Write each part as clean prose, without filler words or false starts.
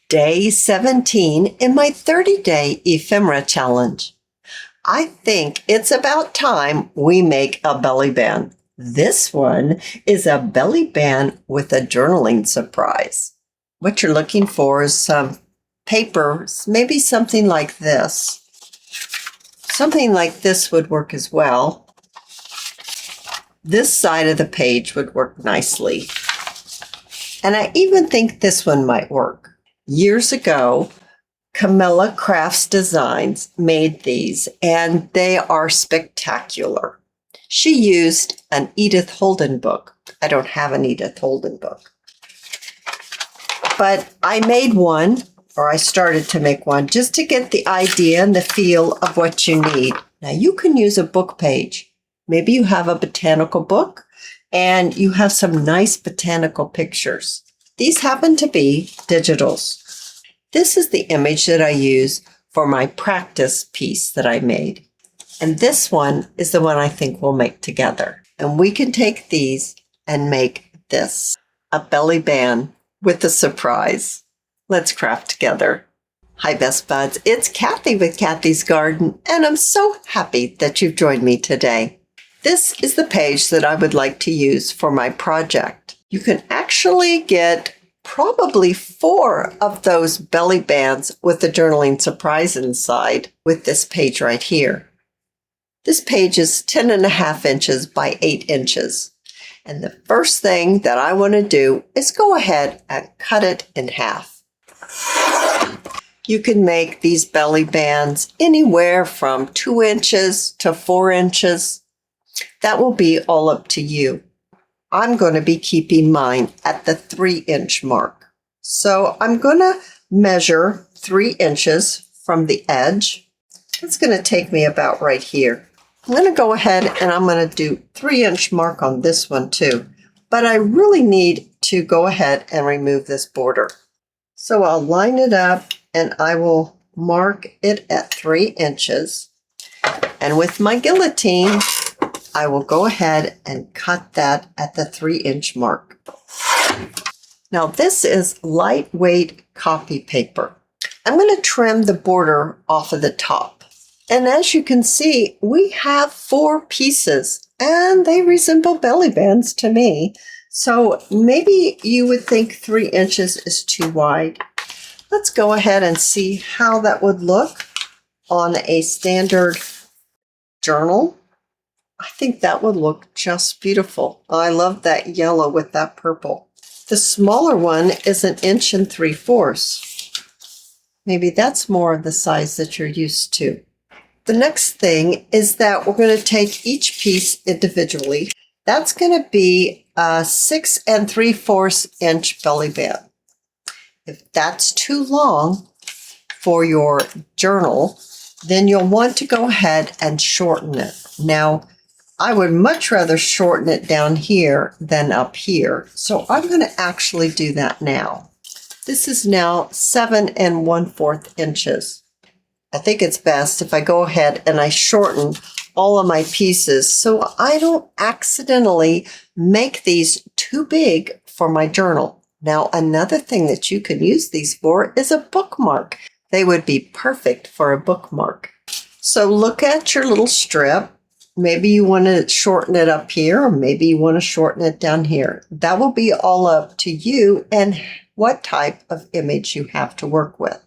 Day 17 in my 30-day ephemera challenge. I think it's about time we make a belly band. This one is a belly band with a journaling surprise. What you're looking for is some paper, maybe something like this. Something like this would work as well. This side of the page would work nicely. And I even think this one might work. Years ago, Camilla Crafts Designs made these, and they are spectacular. She used an Edith Holden book. I don't have an Edith Holden book. But I made one, or I started to make one, just to get the idea and the feel of what you need. Now, you can use a book page. Maybe you have a botanical book, and you have some nice botanical pictures. These happen to be digitals. This is the image that I use for my practice piece that I made. And this one is the one I think we'll make together. And we can take these and make this, a belly band with a surprise. Let's craft together. Hi, Best Buds. It's Cathy with Cathy's Garden, and I'm so happy that you've joined me today. This is the page that I would like to use for my project. You can actually get probably 4 of those belly bands with the journaling surprise inside with this page right here. This page is 10.5 inches by 8 inches. And the first thing that I want to do is go ahead and cut it in half. You can make these belly bands anywhere from 2 inches to 4 inches. That will be all up to you. I'm going to be keeping mine at the 3-inch mark. So I'm going to measure 3 inches from the edge. It's going to take me about right here. I'm going to go ahead and I'm going to do 3-inch mark on this one too. But I really need to go ahead and remove this border. So I'll line it up and I will mark it at 3 inches. And with my guillotine, I will go ahead and cut that at the 3-inch mark. Now this is lightweight copy paper. I'm going to trim the border off of the top. And as you can see, we have 4 pieces and they resemble belly bands to me. So maybe you would think 3 inches is too wide. Let's go ahead and see how that would look on a standard journal. I think that would look just beautiful. I love that yellow with that purple. The smaller one is 1 3/4 inches. Maybe that's more of the size that you're used to. The next thing is that we're going to take each piece individually. That's going to be a 6 3/4 inch belly band. If that's too long for your journal, then you'll want to go ahead and shorten it. Now, I would much rather shorten it down here than up here. So I'm going to actually do that now. This is now 7 1/4 inches. I think it's best if I go ahead and I shorten all of my pieces so I don't accidentally make these too big for my journal. Now, another thing that you can use these for is a bookmark. They would be perfect for a bookmark. So look at your little strip. Maybe you want to shorten it up here, or maybe you want to shorten it down here. That will be all up to you and what type of image you have to work with.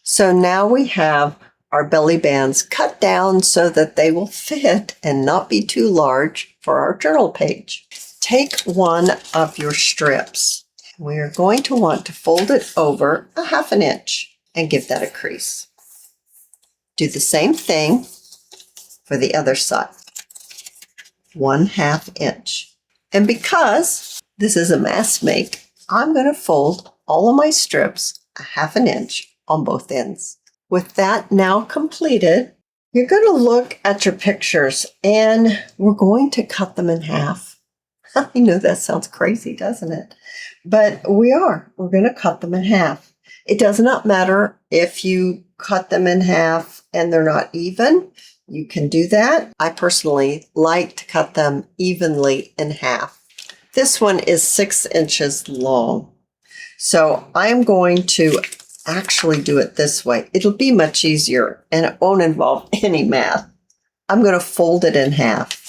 So now we have our belly bands cut down so that they will fit and not be too large for our journal page. Take one of your strips. We are going to want to fold it over 1/2 inch and give that a crease. Do the same thing for the other side, 1/2 inch. And because this is a mass make, I'm going to fold all of my strips 1/2 inch on both ends. With that now completed, you're going to look at your pictures and we're going to cut them in half. I know that sounds crazy, doesn't it? But we're going to cut them in half. It does not matter if you cut them in half and they're not even. You can do that. I personally like to cut them evenly in half. This one is 6 inches long. So I'm going to actually do it this way. It'll be much easier and it won't involve any math. I'm going to fold it in half.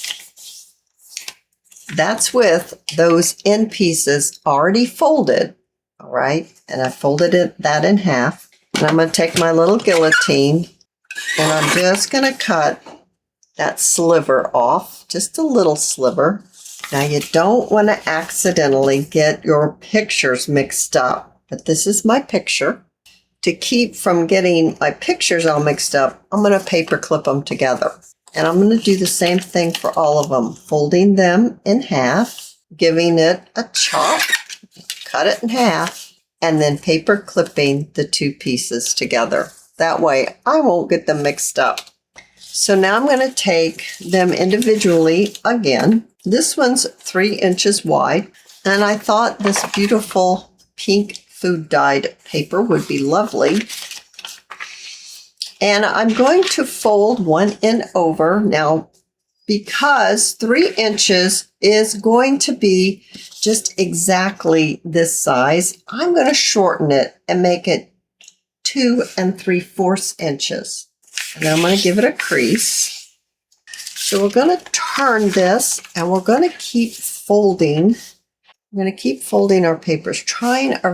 That's with those end pieces already folded, all right? And I folded that in half. And I'm going to take my little guillotine and I'm just going to cut that sliver off, just a little sliver. Now you don't want to accidentally get your pictures mixed up, but this is my picture. To keep from getting my pictures all mixed up, I'm going to paper clip them together. And I'm going to do the same thing for all of them, folding them in half, giving it a chop, cut it in half, and then paper clipping the two pieces together. That way I won't get them mixed up. So now I'm going to take them individually again. This one's 3 inches wide, and I thought this beautiful pink food dyed paper would be lovely. And I'm going to fold one end over now because 3 inches is going to be just exactly this size. I'm going to shorten it and make it 2 3/4 inches. And then I'm going to give it a crease. So we're going to turn this and we're going to keep folding. I'm going to keep folding our papers, trying our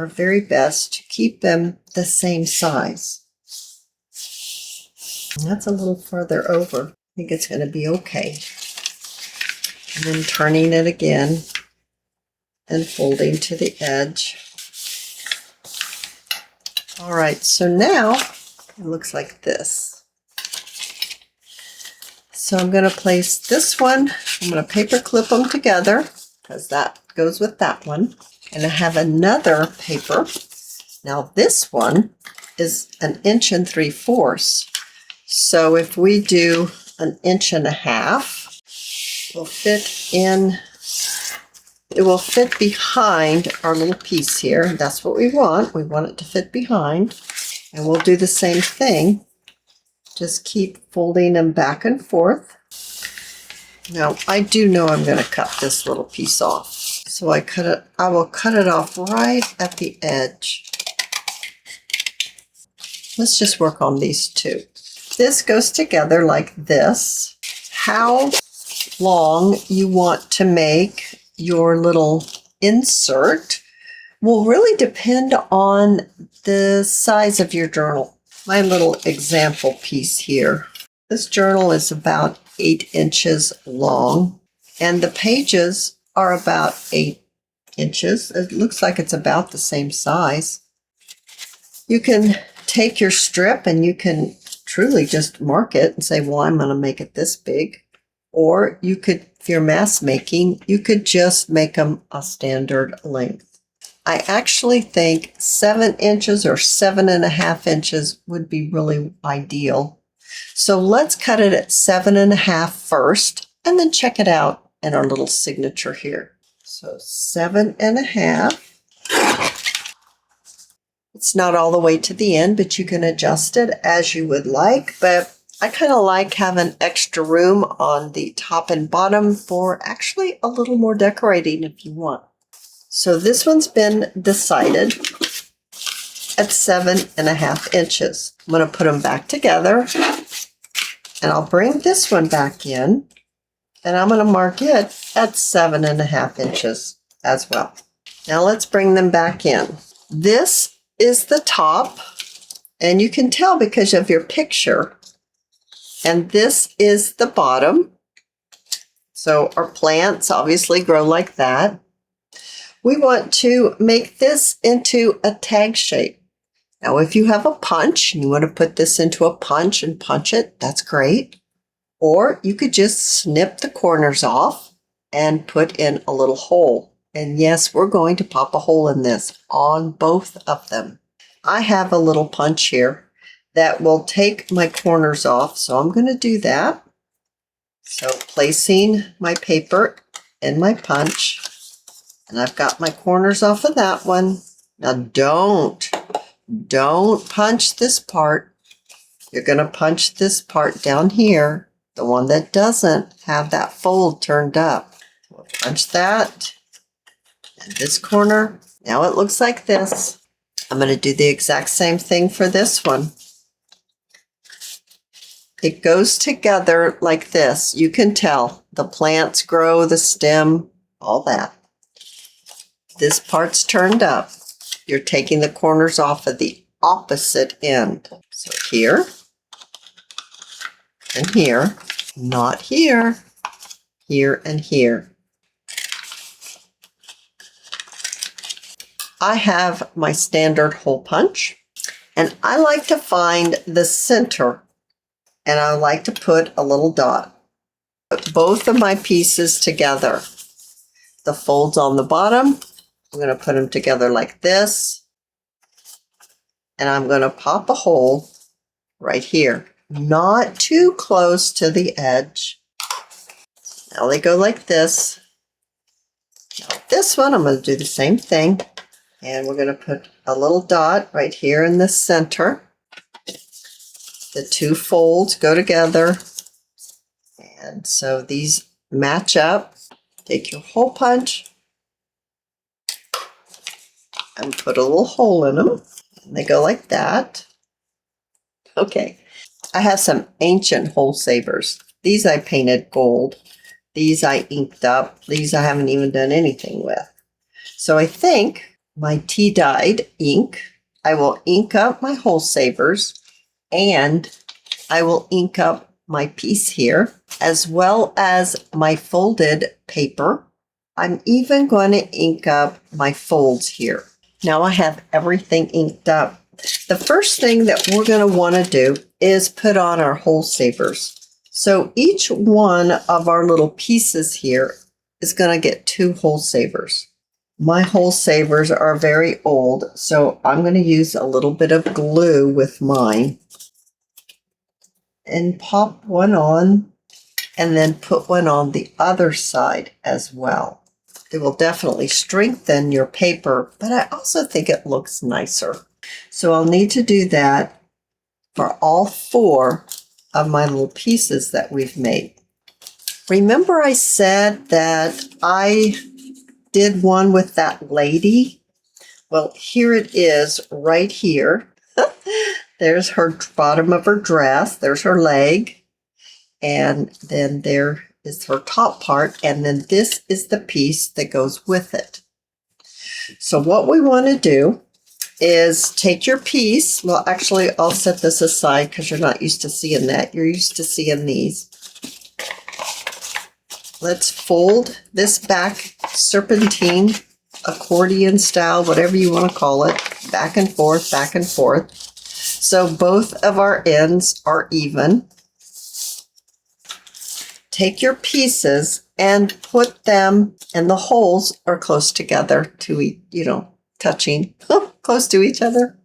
very best to keep them the same size. And that's a little further over. I think it's going to be okay. And then turning it again and folding to the edge. All right, so now it looks like this. So I'm going to place this one, I'm going to paper clip them together because that goes with that one. And I have another paper. Now this one is 1 3/4 inches. So if we do 1.5 inches, it will fit behind our little piece here. That's what we want. We want it to fit behind. And we'll do the same thing. Just keep folding them back and forth. Now, I do know I'm going to cut this little piece off. So I will cut it off right at the edge. Let's just work on these two. This goes together like this. How long you want to make your little insert will really depend on the size of your journal. My little example piece here. This journal is about 8 inches long, and the pages are about 8 inches. It looks like it's about the same size. You can take your strip and you can truly just mark it and say, well, I'm going to make it this big. Or you could, if you're mass making, you could just make them a standard length. I actually think 7 inches or 7.5 inches would be really ideal. So let's cut it at 7.5 first and then check it out in our little signature here. So 7.5. It's not all the way to the end, but you can adjust it as you would like. But I kind of like having extra room on the top and bottom for actually a little more decorating if you want. So this one's been decided at 7.5 inches. I'm going to put them back together and I'll bring this one back in and I'm going to mark it at 7.5 inches as well. Now let's bring them back in. This is the top, and you can tell because of your picture. And this is the bottom. So our plants obviously grow like that. We want to make this into a tag shape. Now, if you have a punch and you want to put this into a punch and punch it, that's great. Or you could just snip the corners off and put in a little hole. And yes, we're going to pop a hole in this on both of them. I have a little punch here that will take my corners off, so I'm going to do that. So placing my paper in my punch, and I've got my corners off of that one. Now don't punch this part. You're going to punch this part down here, the one that doesn't have that fold turned up. We'll punch that. And this corner, now it looks like this. I'm going to do the exact same thing for this one. It goes together like this. You can tell the plants grow, the stem, all that. This part's turned up. You're taking the corners off of the opposite end. So here and here, not here, here and here. I have my standard hole punch, and I like to find the center, and I like to put a little dot. Put both of my pieces together. The folds on the bottom, I'm going to put them together like this, and I'm going to pop a hole right here, not too close to the edge. Now they go like this. Now this one, I'm going to do the same thing. And we're going to put a little dot right here in the center. The two folds go together. And so these match up. Take your hole punch and put a little hole in them. And they go like that. Okay. I have some ancient hole savers. These I painted gold. These I inked up. These I haven't even done anything with. So I think my tea-dyed ink, I will ink up my hole savers, and I will ink up my piece here, as well as my folded paper. I'm even going to ink up my folds here. Now I have everything inked up. The first thing that we're going to want to do is put on our hole savers. So each one of our little pieces here is going to get 2 hole savers. My hole savers are very old, so I'm going to use a little bit of glue with mine and pop one on, and then put one on the other side as well. It will definitely strengthen your paper, but I also think it looks nicer. So I'll need to do that for all 4 of my little pieces that we've made. Remember I said that I did one with that lady? Well, here it is right here. There's her bottom of her dress. There's her leg. And then there is her top part. And then this is the piece that goes with it. So what we want to do is take your piece. Well, actually, I'll set this aside because you're not used to seeing that. You're used to seeing these. Let's fold this back, serpentine, accordion style, whatever you want to call it, back and forth, back and forth. So both of our ends are even. Take your pieces and put them, and the holes are close together to, touching, close to each other.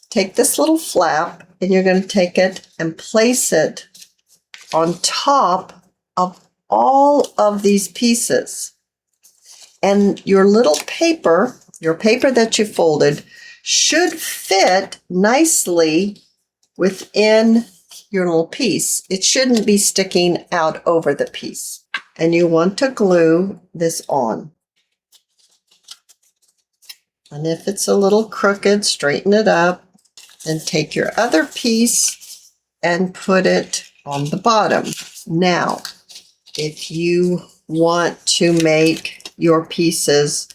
Take this little flap, and you're going to take it and place it on top of all of these pieces. And your little paper, your paper that you folded, should fit nicely within your little piece. It shouldn't be sticking out over the piece. And you want to glue this on. And if it's a little crooked, straighten it up. Then take your other piece and put it on the bottom. Now, if you want to make your pieces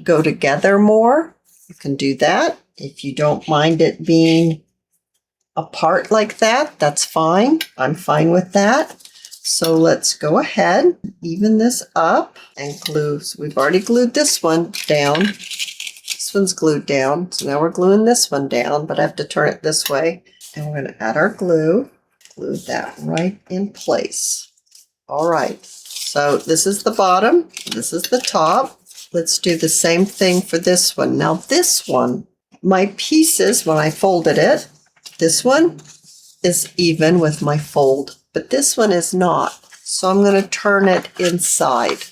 go together more, you can do that. If you don't mind it being apart like that, that's fine. I'm fine with that. So let's go ahead, even this up and glue. So we've already glued this one down. This one's glued down. So now we're gluing this one down, but I have to turn it this way. And we're going to add our glue, glue that right in place. All right, so this is the bottom, this is the top. Let's do the same thing for this one. Now this one, my pieces, when I folded it, this one is even with my fold, but this one is not. So I'm going to turn it inside.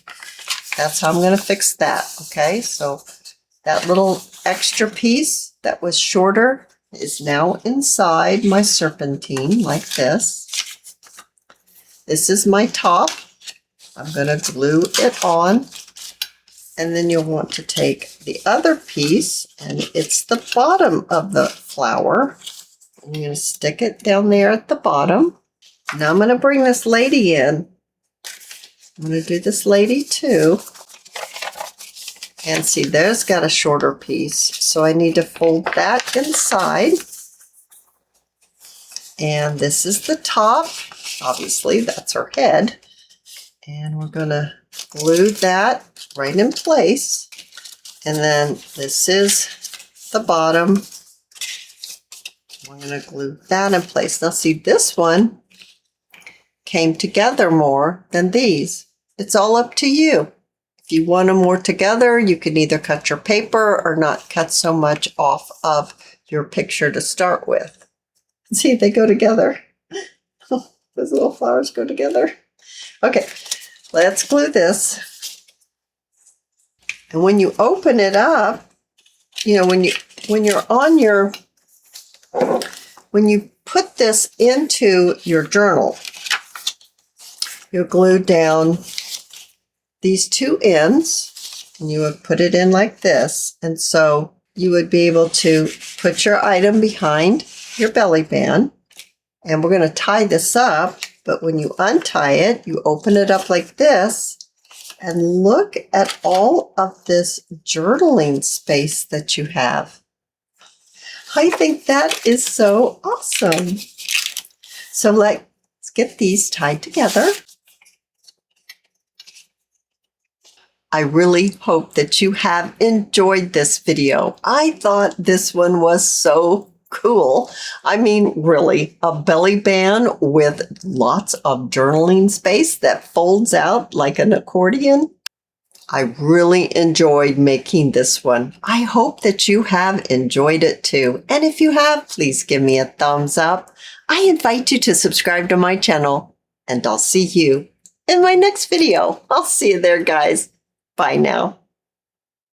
That's how I'm going to fix that, okay? So that little extra piece that was shorter is now inside my serpentine like this. This is my top. I'm going to glue it on. And then you'll want to take the other piece, and it's the bottom of the flower. I'm going to stick it down there at the bottom. Now I'm going to bring this lady in. I'm going to do this lady too. And see, there's got a shorter piece. So I need to fold that inside. And this is the top. Obviously, that's her head. And we're going to glue that right in place. And then this is the bottom. We're going to glue that in place. Now see, this one came together more than these. It's all up to you. If you want them more together, you can either cut your paper or not cut so much off of your picture to start with. See, they go together. Those little flowers go together. Okay, let's glue this. And when you open it up, you know, when you put this into your journal, you'll glue down these two ends, and you would put it in like this. And so you would be able to put your item behind your belly band. And we're going to tie this up, but when you untie it, you open it up like this, and look at all of this journaling space that you have. I think that is so awesome. So let's get these tied together. I really hope that you have enjoyed this video. I thought this one was so cool. I mean, really, a belly band with lots of journaling space that folds out like an accordion. I really enjoyed making this one. I hope that you have enjoyed it too. And if you have, please give me a thumbs up. I invite you to subscribe to my channel, and I'll see you in my next video. I'll see you there, guys. Bye now.